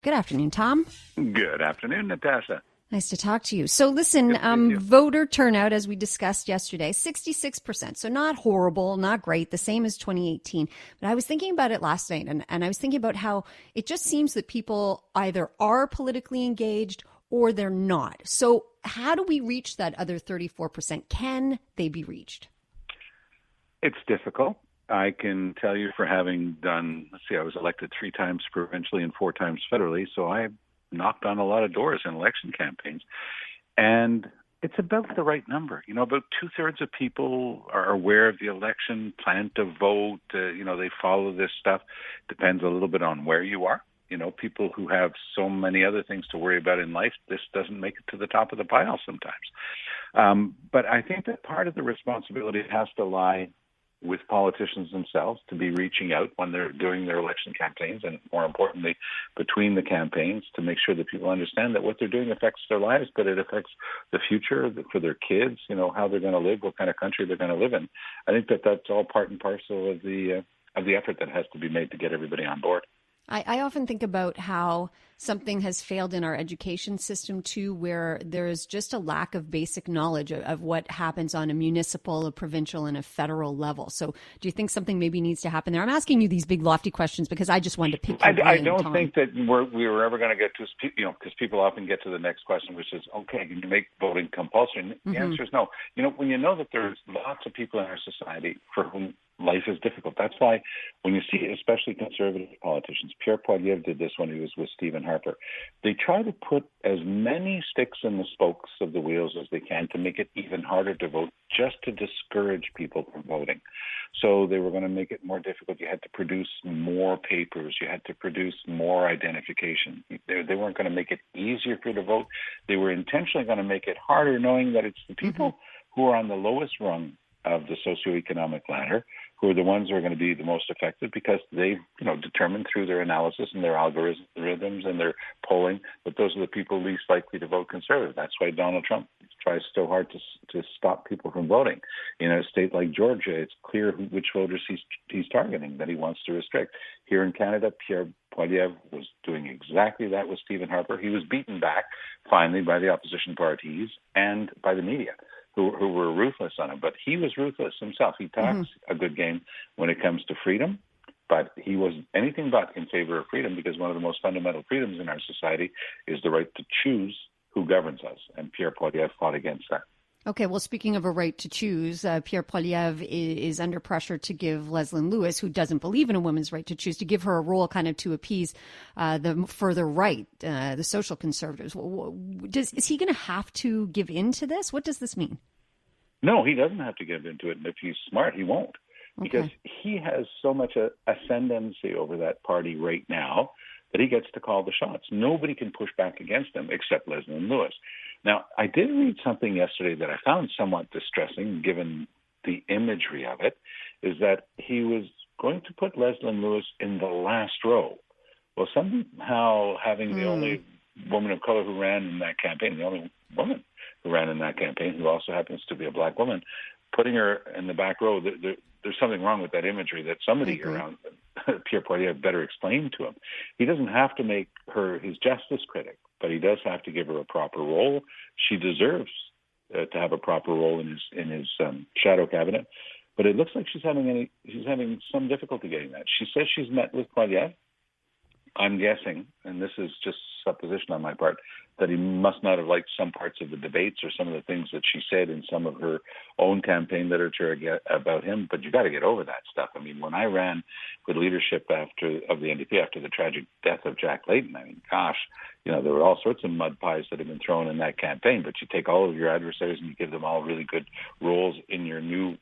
Good afternoon, Tom. Good afternoon, Natasha. Nice to talk to you. So listen, voter turnout, as we discussed yesterday, 66%. So not horrible, not great, the same as 2018. But I was thinking about it last night, and I was thinking about how it just seems that people either are politically engaged or they're not. So how do we reach that other 34%? Can they be reached? It's difficult. I can tell you for having done, I was elected 3 times provincially and 4 times federally, so I knocked on a lot of doors in election campaigns. And it's about the right number. About 2/3 of people are aware of the election, plan to vote, they follow this stuff. Depends a little bit on where you are. People who have so many other things to worry about in life, this doesn't make it to the top of the pile sometimes. But I think that part of the responsibility has to lie with politicians themselves to be reaching out when they're doing their election campaigns, and more importantly, between the campaigns, to make sure that people understand that what they're doing affects their lives, but it affects the future for their kids, how they're going to live, what kind of country they're going to live in. I think that that's all part and parcel of the effort that has to be made to get everybody on board. I often think about how something has failed in our education system, too, where there is just a lack of basic knowledge of what happens on a municipal, a provincial, and a federal level. So do you think something maybe needs to happen there? I'm asking you these big, lofty questions because I just wanted to pick your brain, I don't Tom. think that we were ever going to get to, because people often get to the next question, which is, okay, can you make voting compulsory? And the answer is no. When you know that there's lots of people in our society for whom life is difficult. That's why when you see especially conservative politicians, Pierre Poilievre did this when he was with Stephen Harper, they try to put as many sticks in the spokes of the wheels as they can to make it even harder to vote, just to discourage people from voting. So they were going to make it more difficult. You had to produce more papers. You had to produce more identification. They weren't going to make it easier for you to vote. They were intentionally going to make it harder, knowing that it's the people who are on the lowest rung of the socioeconomic ladder who are the ones who are going to be the most effective, because they've determined through their analysis and their algorithms and their polling that those are the people least likely to vote conservative. That's why Donald Trump tries so hard to stop people from voting. In a state like Georgia, it's clear which voters he's targeting, that he wants to restrict. Here in Canada, Pierre Poilievre was doing exactly that with Stephen Harper. He was beaten back finally by the opposition parties and by the media, who were ruthless on him. But he was ruthless himself. He talks a good game when it comes to freedom, but he was anything but in favor of freedom, because one of the most fundamental freedoms in our society is the right to choose who governs us. And Pierre Poilievre fought against that. Okay, well, speaking of a right to choose, Pierre Poilievre is under pressure to give Leslyn Lewis, who doesn't believe in a woman's right to choose, to give her a role kind of to appease the further right, the social conservatives. Is he going to have to give in to this? What does this mean? No, he doesn't have to give into it. And if he's smart, he won't. Because he has so much ascendancy over that party right now that he gets to call the shots. Nobody can push back against him except Leslyn Lewis. Now, I did read something yesterday that I found somewhat distressing, given the imagery of it, is that he was going to put Leslyn Lewis in the last row. Well, somehow having the only woman of color who ran in that campaign, the only woman who ran in that campaign, who also happens to be a black woman, putting her in the back row, there's something wrong with that imagery that somebody around Pierre Poilievre better explain to him. He doesn't have to make her his justice critic, but he does have to give her a proper role. She deserves to have a proper role in his shadow cabinet, but it looks like she's having some difficulty getting that. She says she's met with Poilievre. I'm guessing, and this is just supposition on my part, that he must not have liked some parts of the debates or some of the things that she said in some of her own campaign literature about him. But you got to get over that stuff. I mean, when I ran for leadership of the NDP after the tragic death of Jack Layton, I mean, gosh, there were all sorts of mud pies that have been thrown in that campaign. But you take all of your adversaries and you give them all really good roles in your new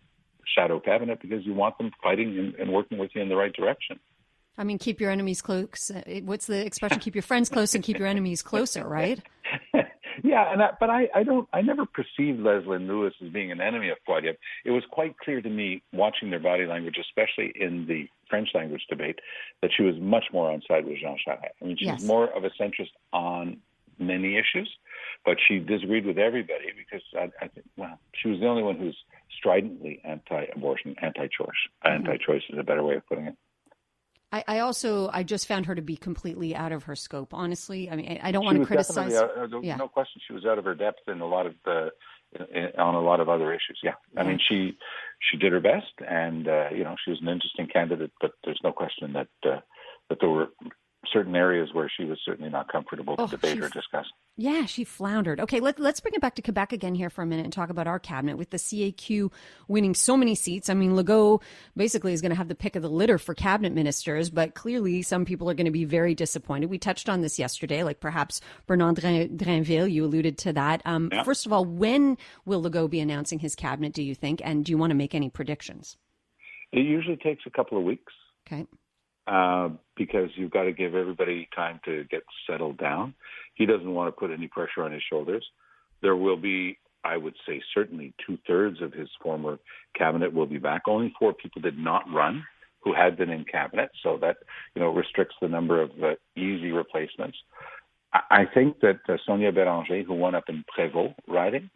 shadow cabinet, because you want them fighting and working with you in the right direction. I mean, keep your enemies close. What's the expression? Keep your friends close and keep your enemies closer, right? Yeah, but I never perceived Leslyn Lewis as being an enemy of Poilievre. It was quite clear to me, watching their body language, especially in the French language debate, that she was much more on side with Jean Charest. I mean, she's more of a centrist on many issues, but she disagreed with everybody because I think, she was the only one who's stridently anti-abortion, anti-choice. Anti-choice is a better way of putting it. I just found her to be completely out of her scope, honestly. I mean, I don't want to criticize. No question, she was out of her depth in a lot of on a lot of other issues. Yeah. I mean, she did her best, and she was an interesting candidate, but there's no question that there were certain areas where she was certainly not comfortable to debate or discuss. Yeah, she floundered. Okay, let's bring it back to Quebec again here for a minute and talk about our cabinet with the CAQ winning so many seats. I mean, Legault basically is going to have the pick of the litter for cabinet ministers, but clearly some people are going to be very disappointed. We touched on this yesterday, like perhaps Bernard Drinville, you alluded to that. First of all, when will Legault be announcing his cabinet, do you think? And do you want to make any predictions? It usually takes a couple of weeks. Okay. Because you've got to give everybody time to get settled down. He doesn't want to put any pressure on his shoulders. There will be, I would say, certainly 2/3 of his former cabinet will be back. Only 4 people did not run who had been in cabinet, so that restricts the number of easy replacements. I think that Sonia Bélanger, who won up in Prévost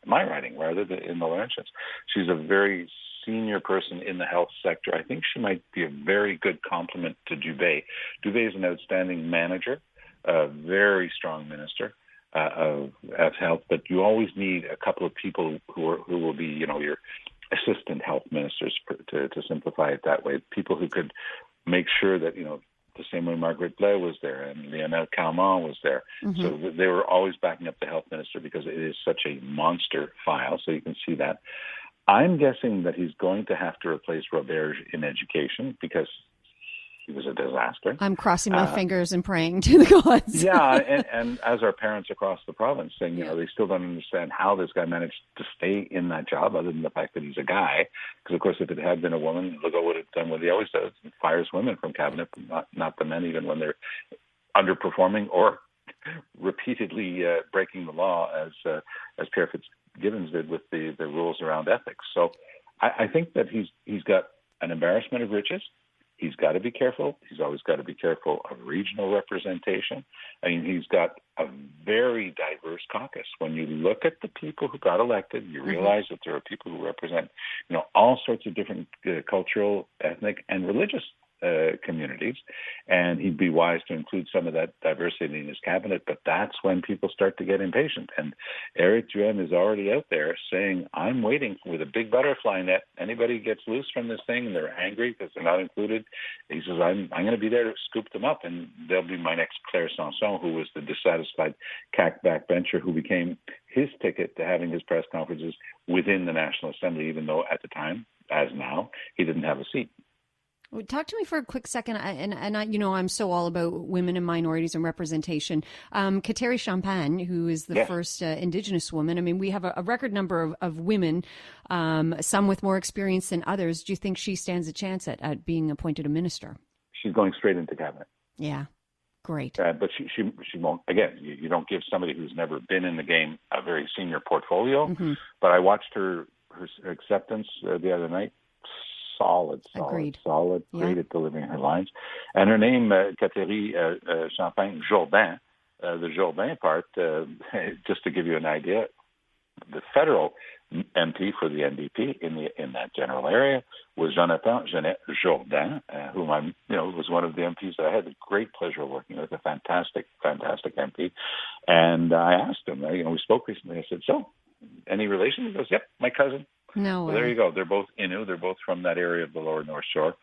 my riding rather than in the Laurentians, she's a very senior person in the health sector. I think she might be a very good complement to Dubé. Dubé is an outstanding manager, a very strong minister of health, but you always need a couple of people who will be, your assistant health ministers, to simplify it that way. People who could make sure that, the same way Margaret Blais was there and Lionel Calment was there. Mm-hmm. So they were always backing up the health minister because it is such a monster file. So you can see that. I'm guessing that he's going to have to replace Roberge in education because he was a disaster. I'm crossing my fingers and praying to the gods. Yeah, and as our parents across the province saying, they still don't understand how this guy managed to stay in that job other than the fact that he's a guy. Because, of course, if it had been a woman, Legault would have done what he always does, fires women from cabinet, not the men, even when they're underperforming or repeatedly breaking the law, as Pierre Fitzgibbons did with the rules around ethics. So I think that he's got an embarrassment of riches. He's got to be careful. He's always got to be careful of regional representation. I mean, he's got a very diverse caucus. When you look at the people who got elected, you realize that there are people who represent, all sorts of different cultural, ethnic, and religious communities, and he'd be wise to include some of that diversity in his cabinet, but that's when people start to get impatient. And Éric Duhaime is already out there saying, I'm waiting with a big butterfly net. Anybody gets loose from this thing and they're angry because they're not included, he says, I'm going to be there to scoop them up, and they'll be my next Claire Sanson, who was the dissatisfied CAQ backbencher who became his ticket to having his press conferences within the National Assembly, even though at the time, as now, he didn't have a seat. Talk to me for a quick second, and I'm so all about women and minorities and representation. Kateri Champagne, who is the first Indigenous woman, I mean, we have a record number of women, some with more experience than others. Do you think she stands a chance at being appointed a minister? She's going straight into cabinet. Yeah, great. But she won't. Again, you don't give somebody who's never been in the game a very senior portfolio. Mm-hmm. But I watched her acceptance the other night. Solid, great at delivering her lines. And her name, Kateri Champagne Jourdain, the Jourdain part, just to give you an idea, the federal MP for the NDP in that general area was Jonathan Jourdain, whom was one of the MPs that I had the great pleasure of working with, a fantastic MP. And I asked him, we spoke recently, I said, so, any relation? He goes, yep, my cousin. No way. Well, there you go. They're both Innu. They're both from that area of the lower North Shore.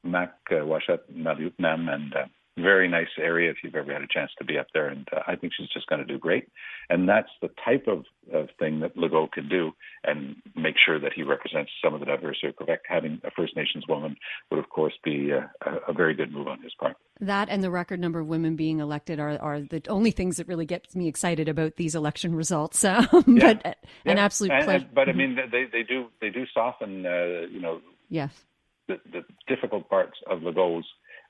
Mac Washat Nadiutnam, and very nice area if you've ever had a chance to be up there. And I think she's just going to do great. And that's the type of thing that Legault can do and make sure that he represents some of the diversity of Quebec. Having a First Nations woman would, of course, be a very good move on his part. That and the record number of women being elected are the only things that really gets me excited about these election results. But an absolute pleasure. But I mean, they do soften, yes, the difficult parts of Legault's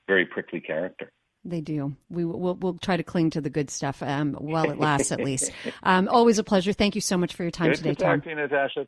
very prickly character. They do. We'll try to cling to the good stuff while it lasts, at least. Always a pleasure. Thank you so much for your time today, Tom. Good to talk to you, Natasha.